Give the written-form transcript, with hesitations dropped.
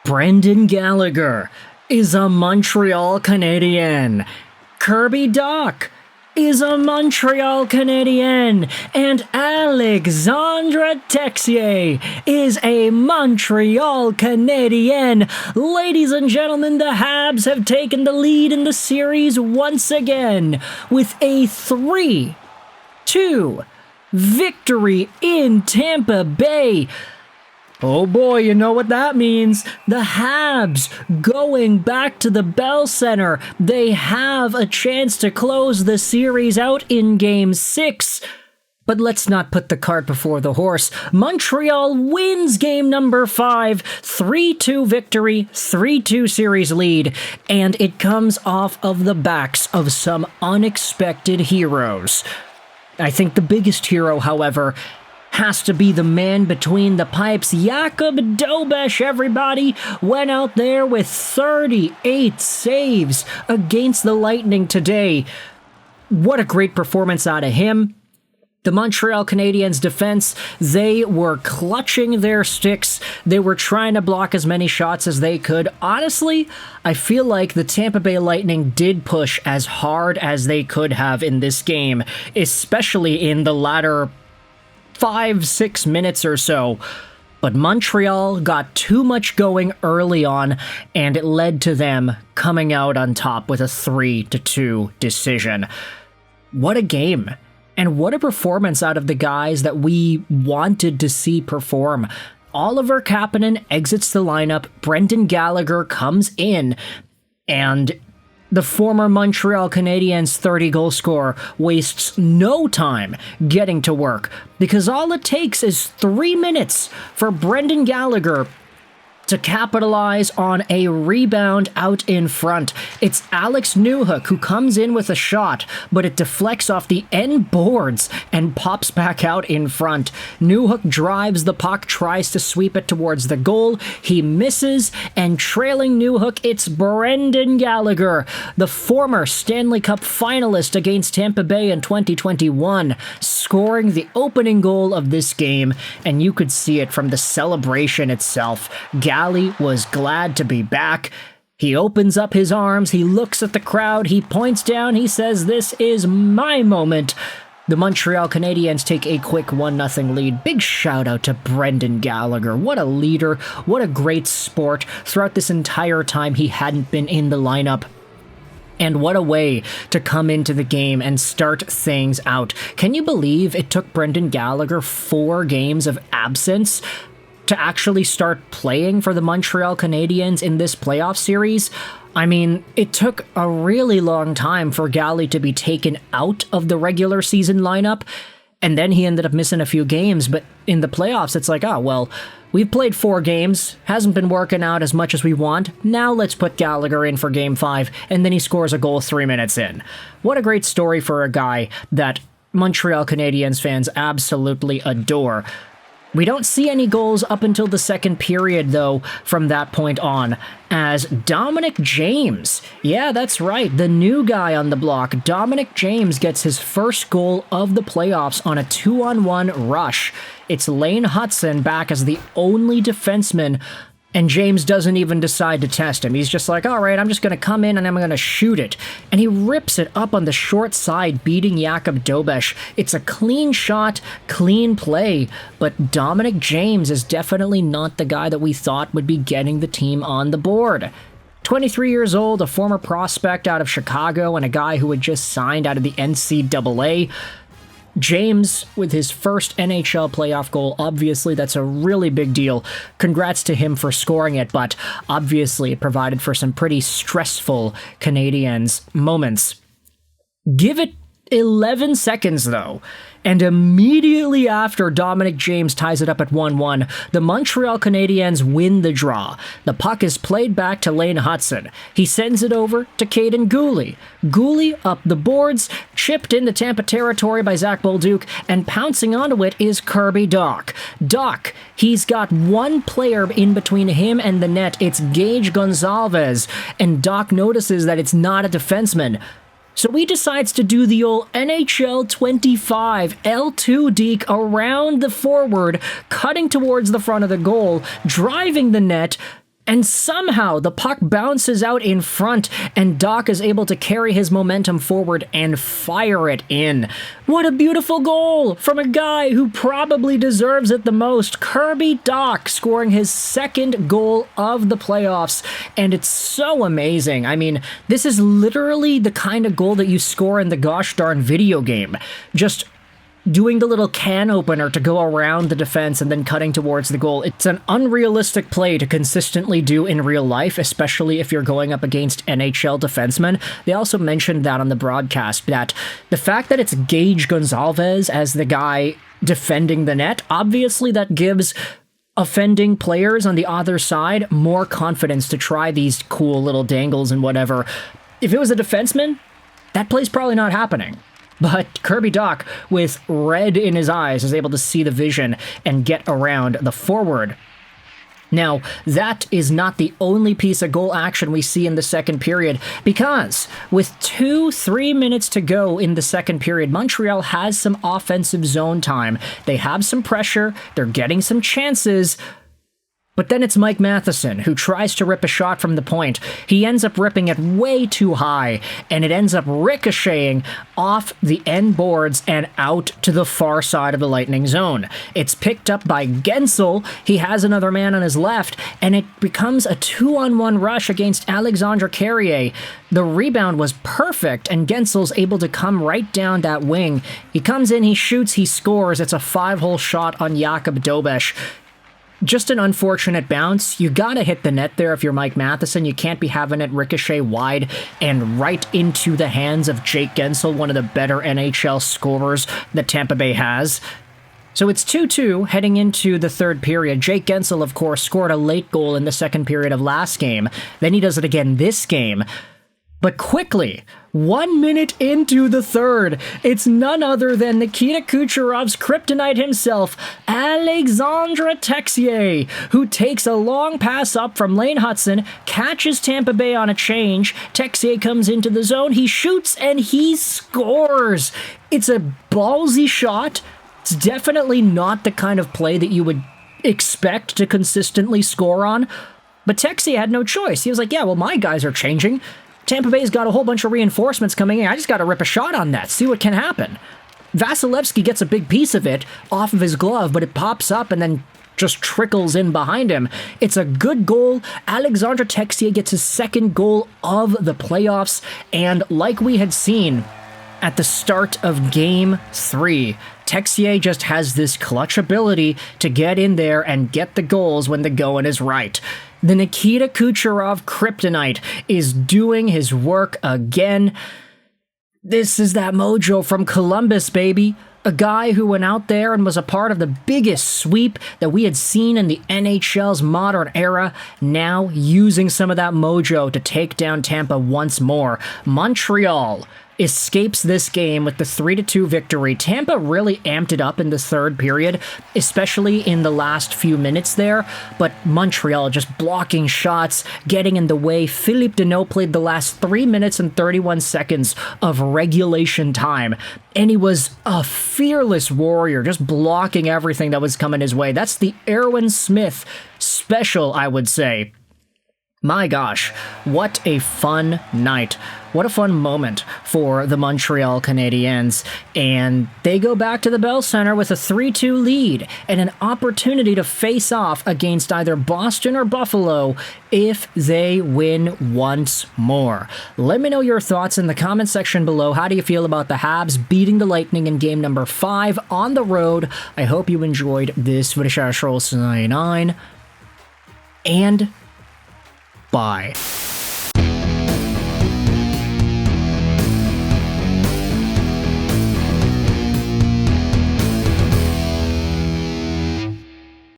Brendan Gallagher is a Montreal Canadien. Kirby Dach is a Montreal Canadien. And Alexandre Texier is a Montreal Canadien. Ladies and gentlemen, the Habs have taken the lead in the series once again with a 3-2 victory in Tampa Bay. Oh boy, you know what that means. The Habs going back to the Bell Center. They have a chance to close the series out in Game 6. But let's not put the cart before the horse. Montreal wins game number 5, 3-2 victory, 3-2 series lead, and it comes off of the backs of some unexpected heroes. I think the biggest hero, however, has to be the man between the pipes. Jakub Dobes, everybody, went out there with 38 saves against the Lightning today. What a great performance out of him. The Montreal Canadiens defense, they were clutching their sticks. They were trying to block as many shots as they could. Honestly, I feel like the Tampa Bay Lightning did push as hard as they could have in this game, especially in the latter 5-6 minutes or so. But Montreal got too much going early on, and it led to them coming out on top with a 3-2 decision. What a game. And what a performance out of the guys that we wanted to see perform. Oliver Kapanen exits the lineup, Brendan Gallagher comes in, and the former Montreal Canadiens 30-goal scorer wastes no time getting to work, because all it takes is 3 minutes for Brendan Gallagher to capitalize on a rebound out in front. It's Alex Newhook who comes in with a shot, but it deflects off the end boards and pops back out in front. Newhook drives the puck, tries to sweep it towards the goal. He misses, and trailing Newhook, it's Brendan Gallagher, the former Stanley Cup finalist against Tampa Bay in 2021, scoring the opening goal of this game, and you could see it from the celebration itself. Gally was glad to be back. He opens up his arms, he looks at the crowd, he points down, he says, "This is my moment." The Montreal Canadiens take a quick 1-0 lead. Big shout out to Brendan Gallagher. What a leader, what a great sport. Throughout this entire time, he hadn't been in the lineup. And what a way to come into the game and start things out. Can you believe it took Brendan Gallagher 4 games of absence to actually start playing for the Montreal Canadiens in this playoff series? I mean, it took a really long time for Gally to be taken out of the regular season lineup, and then he ended up missing a few games, but in the playoffs, it's like, oh, well, we've played 4 games, hasn't been working out as much as we want, now let's put Gallagher in for Game 5, and then he scores a goal 3 minutes in. What a great story for a guy that Montreal Canadiens fans absolutely adore. We don't see any goals up until the second period, though, from that point on, as Dominic James, yeah, that's right, the new guy on the block, Dominic James gets his first goal of the playoffs on a 2-on-1 rush. It's Lane Hutson back as the only defenseman, and James doesn't even decide to test him. He's just like, all right, I'm just going to come in and I'm going to shoot it. And he rips it up on the short side, beating Jakub Dobes. It's a clean shot, clean play, but Dominic James is definitely not the guy that we thought would be getting the team on the board. 23 years old, a former prospect out of Chicago, and a guy who had just signed out of the NCAA. James, with his first NHL playoff goal, obviously that's a really big deal. Congrats to him for scoring it, but obviously it provided for some pretty stressful Canadiens moments. Give it 11 seconds, though, and immediately after Dominic James ties it up at 1-1, the Montreal Canadiens win the draw. The puck is played back to Lane Hutson. He sends it over to Caden Gooley. Gooley up the boards, chipped into Tampa territory by Zach Bolduc, and pouncing onto it is Kirby Dach. Dach, he's got one player in between him and the net. It's Gage Gonzalez, and Dach notices that it's not a defenseman. So he decides to do the old NHL 25 L2 deke around the forward, cutting towards the front of the goal, driving the net, and somehow the puck bounces out in front, and Dach is able to carry his momentum forward and fire it in. What a beautiful goal from a guy who probably deserves it the most. Kirby Dach scoring his second goal of the playoffs, and it's so amazing. I mean, this is literally the kind of goal that you score in the gosh darn video game. Just doing the little can opener to go around the defense and then cutting towards the goal. It's an unrealistic play to consistently do in real life, especially if you're going up against NHL defensemen. They also mentioned that on the broadcast, that the fact that it's Gage Gonzalez as the guy defending the net, obviously that gives offending players on the other side more confidence to try these cool little dangles and whatever. If it was a defenseman, that play's probably not happening. But Kirby Dach, with red in his eyes, is able to see the vision and get around the forward. Now, that is not the only piece of goal action we see in the second period, because with 2-3 minutes to go in the second period, Montreal has some offensive zone time. They have some pressure, they're getting some chances, but then it's Mike Matheson who tries to rip a shot from the point. He ends up ripping it way too high, and it ends up ricocheting off the end boards and out to the far side of the Lightning zone. It's picked up by Guentzel. He has another man on his left, and it becomes a 2-on-1 rush against Alexandre Texier. The rebound was perfect, and Guentzel's able to come right down that wing. He comes in, he shoots, he scores. It's a 5-hole shot on Jakub Dobes. Just an unfortunate bounce. You gotta hit the net there if you're Mike Matheson. You can't be having it ricochet wide and right into the hands of Jake Guentzel, one of the better NHL scorers that Tampa Bay has. So it's 2-2 heading into the third period. Jake Guentzel, of course, scored a late goal in the second period of last game. Then he does it again this game. But quickly, 1 minute into the third, it's none other than Nikita Kucherov's Kryptonite himself, Alexandre Texier, who takes a long pass up from Lane Hudson, catches Tampa Bay on a change. Texier comes into the zone, he shoots, and he scores. It's a ballsy shot. It's definitely not the kind of play that you would expect to consistently score on. But Texier had no choice. He was like, yeah, well, my guys are changing. Tampa Bay's got a whole bunch of reinforcements coming in. I just got to rip a shot on that, see what can happen. Vasilevskiy gets a big piece of it off of his glove, but it pops up and then just trickles in behind him. It's a good goal. Alexandre Texier gets his second goal of the playoffs, and like we had seen at the start of Game 3, Texier just has this clutch ability to get in there and get the goals when the going is right. The Nikita Kucherov Kryptonite is doing his work again. This is that mojo from Columbus, baby. A guy who went out there and was a part of the biggest sweep that we had seen in the NHL's modern era, now using some of that mojo to take down Tampa once more. Montreal escapes this game with the 3-2 victory. Tampa really amped it up in the third period, especially in the last few minutes there, but Montreal just blocking shots, getting in the way. Philippe Deneau played the last 3 minutes and 31 seconds of regulation time, and he was a fearless warrior, just blocking everything that was coming his way. That's the Erwin Smith special, I would say. My gosh, what a fun night. What a fun moment for the Montreal Canadiens. And they go back to the Bell Center with a 3-2 lead and an opportunity to face off against either Boston or Buffalo if they win once more. Let me know your thoughts in the comment section below. How do you feel about the Habs beating the Lightning in game number 5 on the road? I hope you enjoyed this video. And bye.